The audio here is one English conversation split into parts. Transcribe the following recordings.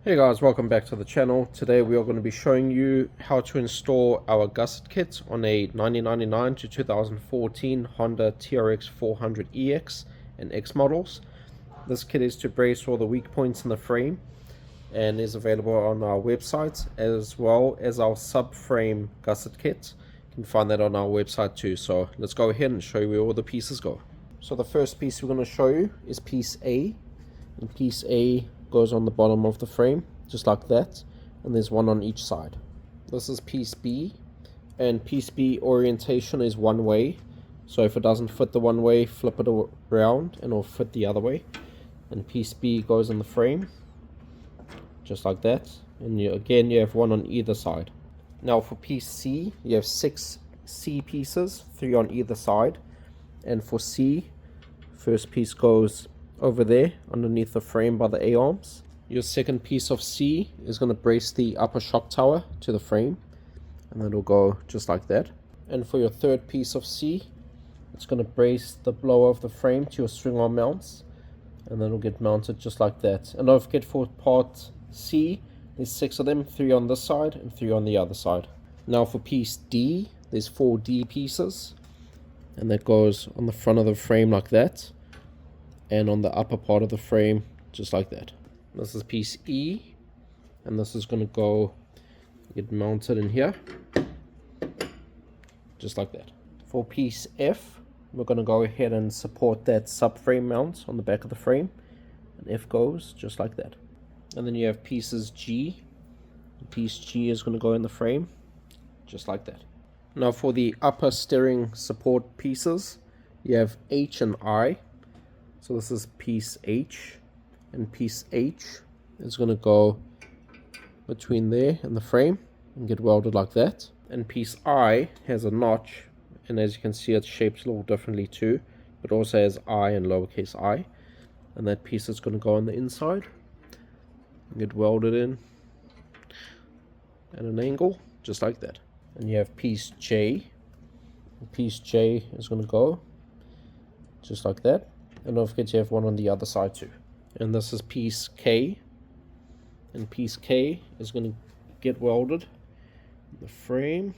Hey guys, welcome back to the channel. Today we are going to be showing you how to install our gusset kit on a 1999 to 2014 Honda trx400ex and X models. This kit is to brace all the weak points in the frame and is available on our website, as well as our subframe gusset kit. You can find that on our website too. So let's go ahead and show you where all the pieces go. So the first piece we're going to show you is piece A, and piece A goes on the bottom of the frame just like that, and there's one on each side. This is piece B, and piece B orientation is one way, so if it doesn't fit the one way, flip it around and it'll fit the other way. And piece B goes in the frame just like that, and again you have one on either side. Now for piece C, you have 6 C pieces, 3 on either side, and for C, first piece goes over there underneath the frame by the A-arms. Your second piece of C is going to brace the upper shock tower to the frame, and that'll go just like that. And for your third piece of C, it's going to brace the blower of the frame to your string arm mounts, and then it'll get mounted just like that. And don't forget, for part C, there's 6 of them, 3 on this side and 3 on the other side. Now for piece D, there's 4 D pieces, and that goes on the front of the frame like that, and on the upper part of the frame just like that. This is piece E, and this is going to get mounted in here just like that. For piece F, we're going to go ahead and support that subframe mount on the back of the frame, and F goes just like that. And then you have pieces G. Piece G is going to go in the frame just like that. Now for the upper steering support pieces, you have H and I. So this is piece H, and piece H is going to go between there and the frame and get welded like that. And piece I has a notch, and as you can see, it's shaped a little differently too, but also has I and lowercase I, and that piece is going to go on the inside and get welded in at an angle just like that. And you have piece J, and piece J is going to go just like that. And don't forget, you have one on the other side too. And this is piece K, and piece K is going to get welded in the frame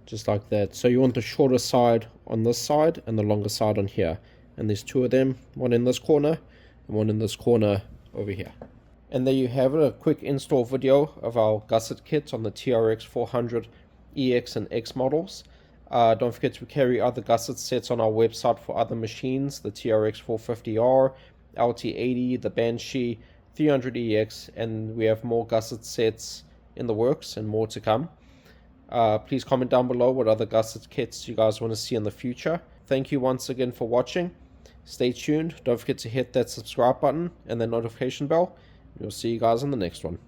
just like that. So you want the shorter side on this side and the longer side on here, and there's 2 of them, one in this corner and one in this corner over here. And there you have it, a quick install video of our gusset kit on the trx400ex and X models. Don't forget to carry other gusset sets on our website for other machines, the trx450R, LT80, the Banshee, 300ex, and we have more gusset sets in the works and more to come. Please comment down below what other gusset kits you guys want to see in the future. Thank you once again for watching. Stay tuned. Don't forget to hit that subscribe button and the notification bell. We'll see you guys in the next one.